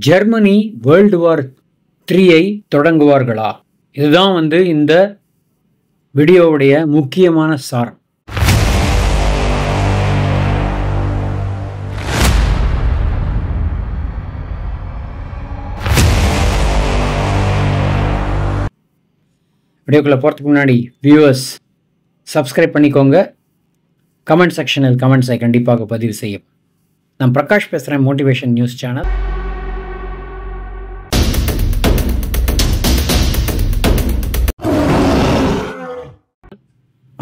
Germany world war 3ஐ தொடங்குவார்களா? இதுதான் வந்து இந்த வீடியோவுடைய முக்கியமான சாரம். வீடியோக்குள்ளே போகிறதுக்கு முன்னாடி வியூவர்ஸ் சப்ஸ்கிரைப் பண்ணிக்கோங்க. கமெண்ட் செக்ஷனில் கமெண்ட்ஸை கண்டிப்பாக பதிவு செய்யும். நான் பிரகாஷ் பேசுகிறேன், மோட்டிவேஷன் நியூஸ் சேனல்.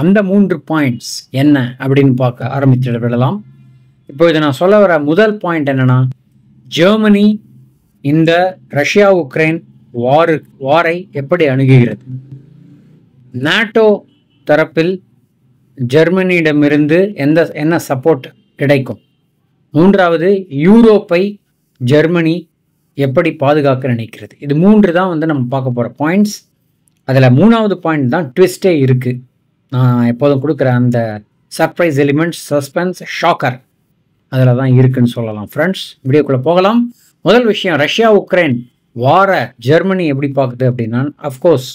அந்த 3 பாயிண்ட்ஸ் என்ன அப்படின்னு பார்க்க ஆரம்பித்து விடலாம். இப்போ இதை நான் சொல்ல வர முதல் பாயிண்ட் என்னன்னா, ஜெர்மனி இந்த ரஷ்யா உக்ரைன் வாரை எப்படி அணுகுகிறது? நாட்டோ தரப்பில் ஜெர்மனியிடமிருந்து என்ன சப்போர்ட் கிடைக்கும்? மூன்றாவது, யூரோப்பை ஜெர்மனி எப்படி பாதுகாக்க நினைக்கிறது? இது 3 தான் வந்து நம்ம பார்க்க போகிற பாயிண்ட்ஸ். அதில் 3வது பாயிண்ட் தான் ட்விஸ்டே இருக்குது. நான் எப்போதும் கொடுக்குற அந்த சர்ப்ரைஸ் எலிமெண்ட்ஸ், சஸ்பென்ஸ், ஷாக்கர் அதில் தான் இருக்குன்னு சொல்லலாம். ஃப்ரெண்ட்ஸ், வீடியோக்குள்ளே போகலாம். முதல் விஷயம், ரஷ்யா உக்ரைன் வார ஜெர்மனி எப்படி பார்க்குது அப்படின்னா, அஃப்கோர்ஸ்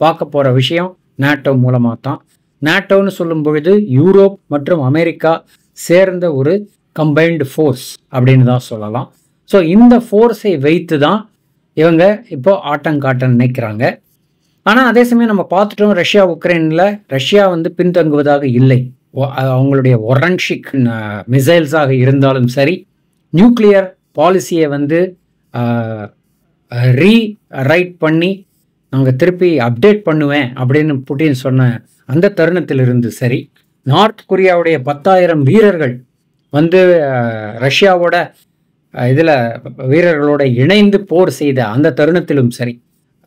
பார்க்க போகிற விஷயம் நாட்டோ மூலமாக தான். நாட்டோன்னு சொல்லும் பொழுது யூரோப் மற்றும் அமெரிக்கா சேர்ந்த ஒரு கம்பைன்டு ஃபோர்ஸ் அப்படின்னு தான் சொல்லலாம். ஸோ இந்த ஃபோர்ஸை வைத்து தான் இவங்க இப்போ ஆட்டங்காட்ட நினைக்கிறாங்க. ஆனால் அதே சமயம் நம்ம பார்த்துட்டோம், ரஷ்யா உக்ரைனில் ரஷ்யா வந்து பின்தங்குவதாக இல்லை. அவங்களுடைய ஒரன்ஷிக் மிசைல்ஸாக இருந்தாலும் சரி, நியூக்ளியர் பாலிசியை வந்து ரீரைட் பண்ணி நாங்கள் திருப்பி அப்டேட் பண்ணுவேன் அப்படின்னு புட்டின் சொன்ன அந்த தருணத்திலிருந்து சரி, நார்த் கொரியாவுடைய 10,000 வீரர்கள் வந்து ரஷ்யாவோட இதில் வீரர்களோட இணைந்து போர் செய்த அந்த தருணத்திலும் சரி,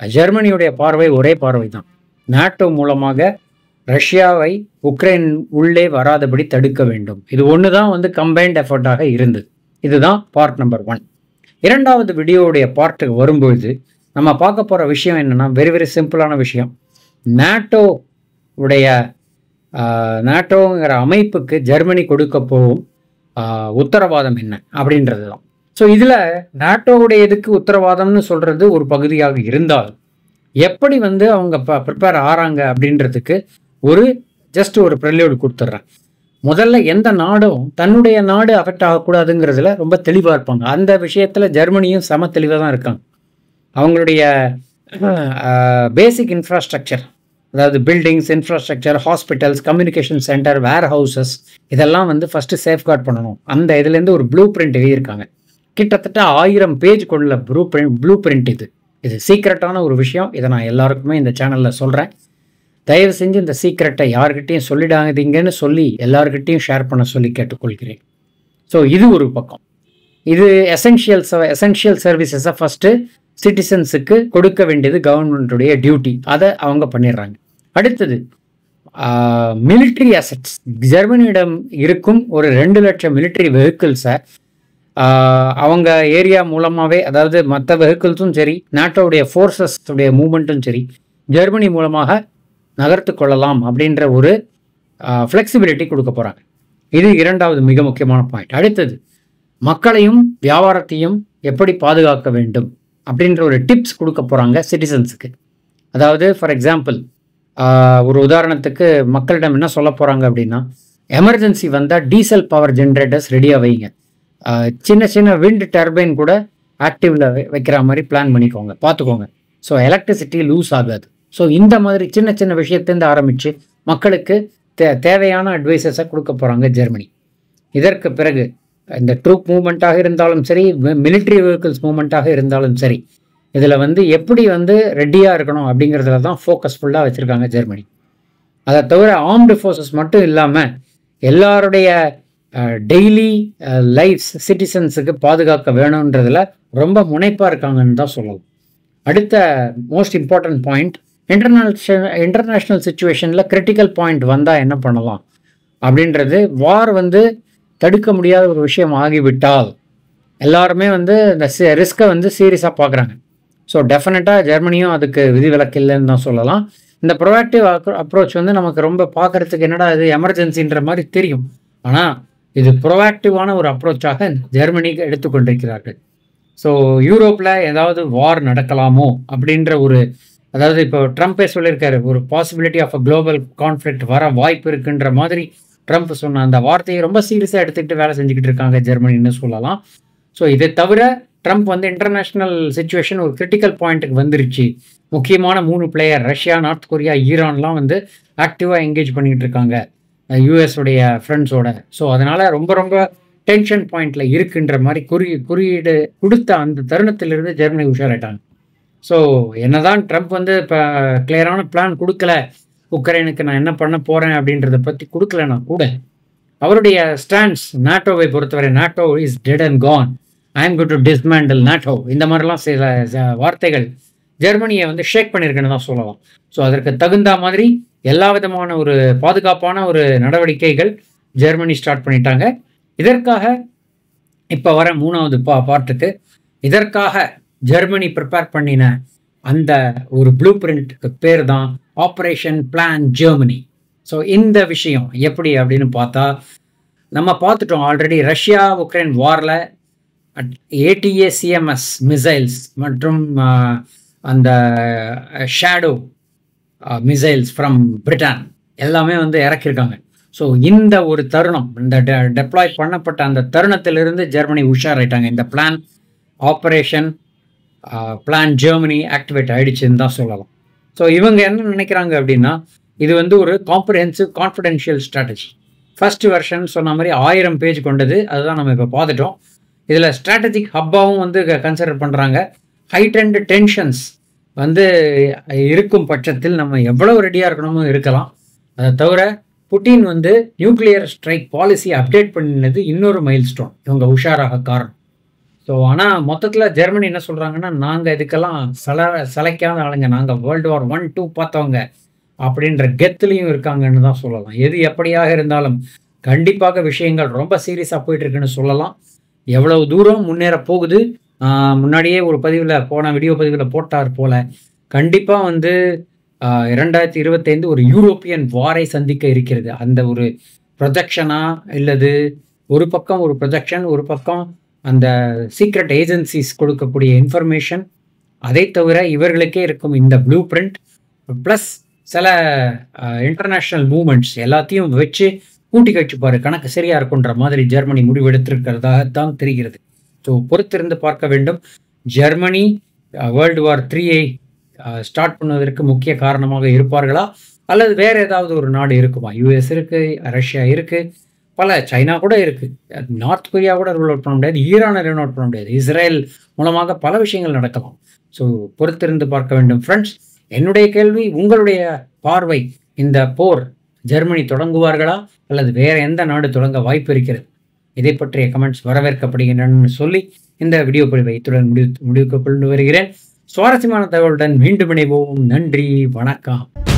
ஜெர்மனியுடைய பார்வை ஒரே பார்வை தான். நாட்டோ மூலமாக ரஷ்யாவை உக்ரைன் உள்ளே வராதபடி தடுக்க வேண்டும். இது ஒன்று தான் வந்து கம்பைன்ட் எஃபர்ட்டாக இருந்தது. இதுதான் பார்ட் நம்பர் 1. இரண்டாவது வீடியோவுடைய பார்ட்டுக்கு வரும்பொழுது நம்ம பார்க்க போகிற விஷயம் என்னென்னா, வெரி சிம்பிளான விஷயம். நாட்டோங்கிற அமைப்புக்கு ஜெர்மனி கொடுக்க போகும் உத்தரவாதம் என்ன அப்படின்றது தான். ஸோ இதில் நாட்டோவுடைய இதுக்கு உத்தரவாதம்னு சொல்கிறது ஒரு பகுதியாக இருந்தால், எப்படி வந்து அவங்க ப்ரிப்பேர் ஆகிறாங்க அப்படின்றதுக்கு ஜஸ்ட் ஒரு ப்ரெல்யூட் கொடுத்துட்றேன். முதல்ல எந்த நாடும் தன்னுடைய நாடு அஃபெக்ட் ஆகக்கூடாதுங்கிறதுல ரொம்ப தெளிவாக இருப்பாங்க. அந்த விஷயத்தில் ஜெர்மனியும் செம தெளிவாக தான் இருக்காங்க. அவங்களுடைய பேசிக் இன்ஃப்ராஸ்ட்ரக்சர், அதாவது buildings, infrastructure, hospitals, communication centre, warehouses, இதெல்லாம் வந்து ஃபஸ்ட்டு சேஃப்கார்ட் பண்ணணும். அந்த இதுலேருந்து ஒரு ப்ளூ பிரிண்ட் எழுதியிருக்காங்க. கிட்டத்தட்ட 1000 பேஜ் கொண்ட ப்ளூ பிரிண்ட் இது சீக்ரெட்டான ஒரு விஷயம். இதை நான் எல்லாருக்குமே இந்த சேனலில் சொல்கிறேன். தயவு செஞ்சு இந்த சீக்ரெட்டை யார்கிட்டையும் சொல்லிடாதீங்கன்னு சொல்லி எல்லார்கிட்டையும் ஷேர் பண்ண சொல்லி கேட்டுக்கொள்கிறேன். ஸோ இது ஒரு பக்கம். இது எசென்ஷியல் சர்வீசஸை ஃபஸ்ட்டு சிட்டிசன்ஸுக்கு கொடுக்க வேண்டியது கவர்மெண்ட்டுடைய டியூட்டி. அதை அவங்க பண்ணிடுறாங்க. அடுத்தது மிலிட்ரி அசெட்ஸ். ஜெர்மனியிடம் இருக்கும் ஒரு 2 லட்சம் மிலிட்ரி வெஹிக்கிள்ஸை அவங்க ஏரியா மூலமாகவே, அதாவது மற்ற வெஹிக்கிள்ஸும் சரி, நாட்டோடைய ஃபோர்ஸஸுடைய மூமெண்ட்டும் சரி, ஜெர்மனி மூலமாக நகர்த்து கொள்ளலாம் அப்படின்ற ஒரு ஃப்ளெக்சிபிலிட்டி கொடுக்க போகிறாங்க. இது இரண்டாவது மிக முக்கியமான பாயிண்ட். அடுத்தது, மக்களையும் வியாபாரத்தையும் எப்படி பாதுகாக்க வேண்டும் அப்படின்ற ஒரு டிப்ஸ் கொடுக்க போகிறாங்க சிட்டிசன்ஸுக்கு. அதாவது ஃபார் எக்ஸாம்பிள், ஒரு உதாரணத்துக்கு மக்களிடம் என்ன சொல்ல போகிறாங்க அப்படின்னா, எமர்ஜென்சி வந்தால் டீசல் பவர் ஜென்ரேட்டர்ஸ் ரெடியாக வைங்க. சின்ன விண்ட் டர்பைன் கூட ஆக்டிவில் வைக்கிற மாதிரி பிளான் பண்ணிக்கோங்க, பார்த்துக்கோங்க. ஸோ எலக்ட்ரிசிட்டி லூஸ் ஆகாது. ஸோ இந்த மாதிரி சின்ன விஷயத்துலேருந்து ஆரம்பித்து மக்களுக்கு தேவையான அட்வைசஸை கொடுக்க போகிறாங்க ஜெர்மனி. இதற்கு பிறகு இந்த ட்ரூப் மூவ்மெண்ட்டாக இருந்தாலும் சரி, மிலிட்ரி வெஹிக்கிள்ஸ் மூவ்மெண்ட்டாக இருந்தாலும் சரி, இதில் வந்து எப்படி வந்து ரெடியாக இருக்கணும் அப்படிங்கிறதுல தான் ஃபோக்கஸ்ஃபுல்லாக வச்சுருக்காங்க ஜெர்மனி. அதை தவிர ஆர்ம்டு ஃபோர்ஸஸ் மட்டும் இல்லாமல் எல்லாருடைய டெய்லி லைஃப்ஸ் சிட்டிசன்ஸுக்கு பாதுகாக்க வேணுன்றதில் ரொம்ப முனைப்பாக இருக்காங்கன்னு தான் சொல்லலாம். அடுத்த மோஸ்ட் இம்பார்ட்டன்ட் பாயிண்ட், இன்டர்நேஷ்னல் சுச்சுவேஷனில் கிரிட்டிக்கல் பாயிண்ட் வந்தால் என்ன பண்ணலாம் அப்படின்றது. வார் வந்து தடுக்க முடியாத ஒரு விஷயம் ஆகிவிட்டால் எல்லாருமே வந்து இந்த ரிஸ்க்கை வந்து சீரியஸாக பார்க்குறாங்க. ஸோ டெஃபினட்டாக ஜெர்மனியும் அதுக்கு விதிவிலக்கு இல்லைன்னு தான் சொல்லலாம். இந்த ப்ரொஆக்டிவ் அப்ரோச் வந்து நமக்கு ரொம்ப பார்க்குறதுக்கு என்னடா இது எமர்ஜென்சின்ற மாதிரி தெரியும். ஆனால் இது ப்ரொஆக்டிவான ஒரு அப்ரோச்சாக ஜெர்மனிக்கு எடுத்துக்கொண்டிருக்கிறார்கள். ஸோ யூரோப்பில் ஏதாவது வார் நடக்கலாமோ அப்படின்ற ஒரு, அதாவது இப்போ ட்ரம்ப்பே சொல்லியிருக்காரு, ஒரு possibility of a global conflict வர வாய்ப்பு இருக்குன்ற மாதிரி ட்ரம்ப் சொன்ன அந்த வார்த்தையை ரொம்ப சீரியஸாக எடுத்துக்கிட்டு வேலை செஞ்சுக்கிட்டு இருக்காங்க ஜெர்மனின்னு சொல்லலாம். ஸோ இதை தவிர ட்ரம்ப் வந்து இன்டர்நேஷ்னல் சுச்சுவேஷன் ஒரு கிரிட்டிக்கல் பாயிண்ட்டுக்கு வந்துருச்சு. முக்கியமான 3 பிளேயர் ரஷ்யா, நார்த் கொரியா, ஈரான்லாம் வந்து ஆக்டிவாக என்கேஜ் பண்ணிக்கிட்டு இருக்காங்க யூஎஸ் உடைய ஃப்ரெண்ட்ஸோட. ஸோ அதனால் ரொம்ப ரொம்ப டென்ஷன் பாயிண்டில் இருக்குன்ற மாதிரி குறியீடு கொடுத்த அந்த தருணத்திலிருந்து ஜெர்மனி உஷாராயிட்டாங்க. ஸோ என்னதான் ட்ரம்ப் வந்து இப்போ கிளியரான பிளான் கொடுக்கல, உக்ரைனுக்கு நான் என்ன பண்ண போகிறேன் அப்படின்றத பற்றி கொடுக்கலன்னா கூட, அவருடைய ஸ்டாண்ட்ஸ் நாட்டோவை பொறுத்தவரை, NATO is dead and gone, I am going to dismantle NATO, இந்த மாதிரிலாம் சில வார்த்தைகள் ஜெர்மனியை வந்து ஷேக் பண்ணியிருக்குன்னு தான் சொல்லலாம். ஸோ அதற்கு தகுந்த மாதிரி எல்லா விதமான ஒரு பாதுகாப்பான ஒரு நடவடிக்கைகள் ஜெர்மனி ஸ்டார்ட் பண்ணிட்டாங்க. இதற்காக இப்போ வர 3வது பார்ட்டுக்கு இதற்காக ஜெர்மனி ப்ரிப்பேர் பண்ணின அந்த ஒரு ப்ளூ பிரிண்ட்க்கு பேர் தான் ஆப்ரேஷன் பிளான் ஜெர்மனி. ஸோ இந்த விஷயம் எப்படி அப்படின்னு பார்த்தா, நம்ம பார்த்துட்டோம் ஆல்ரெடி ரஷ்யா உக்ரைன் வாரில் ATACMS மிசைல்ஸ் மற்றும் அந்த ஷேடோ மிசைல்ஸ் ஃப்ரம் பிரிட்டன் எல்லாமே வந்து இறக்கியிருக்காங்க. ஸோ இந்த ஒரு தருணம், இந்த டெப்ளாய் பண்ணப்பட்ட அந்த தருணத்திலிருந்து ஜெர்மனி உஷாராயிட்டாங்க. இந்த plan operation plan Germany activate ஆகிடுச்சுன்னு தான் சொல்லலாம். ஸோ இவங்க என்ன நினைக்கிறாங்க அப்படின்னா, இது வந்து ஒரு comprehensive confidential strategy. First version சொன்ன மாதிரி 1000 பேஜ் கொண்டது, அதுதான் நம்ம இப்போ பார்த்துட்டோம். இதில் ஸ்ட்ராட்டஜிக் ஹப்பாவும் வந்து கன்சிடர் பண்ணுறாங்க. ஹைட்டண்ட் டென்ஷன்ஸ் வந்து இருக்கும் பட்சத்தில் நம்ம எவ்வளோ ரெடியாக இருக்கணுமோ இருக்கலாம். அதை தவிர புட்டின் வந்து நியூக்ளியர் ஸ்ட்ரைக் பாலிசி அப்டேட் பண்ணினது இன்னொரு மைல்ஸ்டோன், இவங்க உஷாராக காரணம். ஸோ ஆனால் மொத்தத்தில் ஜெர்மனி என்ன சொல்கிறாங்கன்னா, நாங்கள் இதுக்கெல்லாம் சளைக்காத ஆளுங்க, நாங்கள் வேர்ல்டு வார் 1, 2 பார்த்தவங்க அப்படின்ற கெத்துலையும் இருக்காங்கன்னு தான் சொல்லலாம். எது எப்படியாக இருந்தாலும் கண்டிப்பாக விஷயங்கள் ரொம்ப சீரியஸாக போயிட்டுருக்குன்னு சொல்லலாம். எவ்வளவு தூரம் முன்னேற போகுது, முன்னாடியே ஒரு போன வீடியோ பதிவில் போட்டார் போல, கண்டிப்பாக வந்து 2025 ஒரு யூரோப்பியன் வாரை சந்திக்க இருக்கிறது. அந்த ஒரு ப்ரொஜெக்ஷனா இல்லது ஒரு பக்கம் ஒரு ப்ரொஜெக்ஷன், ஒரு பக்கம் அந்த சீக்ரெட் ஏஜென்சிஸ் கொடுக்கக்கூடிய இன்ஃபர்மேஷன், அதை தவிர இவர்களுக்கே இருக்கும் இந்த ப்ளூ பிரிண்ட் ப்ளஸ் சில இன்டர்நேஷ்னல் மூமெண்ட்ஸ் எல்லாத்தையும் வச்சு கூட்டி கழிச்சுப்பாரு, கணக்கு சரியா இருக்குன்ற மாதிரி ஜெர்மனி முடிவெடுத்திருக்கிறதாக தான் தெரிகிறது. ஸோ பொறுத்திருந்து பார்க்க வேண்டும். ஜெர்மனி வேர்ல்டு வார் 3ஐ ஸ்டார்ட் பண்ணுவதற்கு முக்கிய காரணமாக இருப்பார்களா, அல்லது வேற ஏதாவது ஒரு நாடு இருக்குமா? யூஎஸ் இருக்கு, ரஷ்யா இருக்கு, பல சைனா கூட இருக்கு, நார்த் கொரியா கூட ரூல் அவுட் பண்ண முடியாது, ஈரானை ரூல் அவுட் பண்ண முடியாது, இஸ்ரேல் மூலமாக பல விஷயங்கள் நடக்கலாம். ஸோ பொறுத்திருந்து பார்க்க வேண்டும் ஃப்ரெண்ட்ஸ். என்னுடைய கேள்வி, உங்களுடைய பார்வை, இந்த போர் ஜெர்மனி தொடங்குவார்களா அல்லது வேற எந்த நாடு தொடங்க வாய்ப்பு இருக்கிறது? இதை பற்றிய கமெண்ட்ஸ் வரவேற்கப்படுகின்றன சொல்லி இந்த வீடியோ பதிவை இத்துடன் முடிவுக்கு கொண்டு வருகிறேன். சுவாரஸ்யமான தகவலுடன் மீண்டும் இணைவோம். நன்றி, வணக்கம்.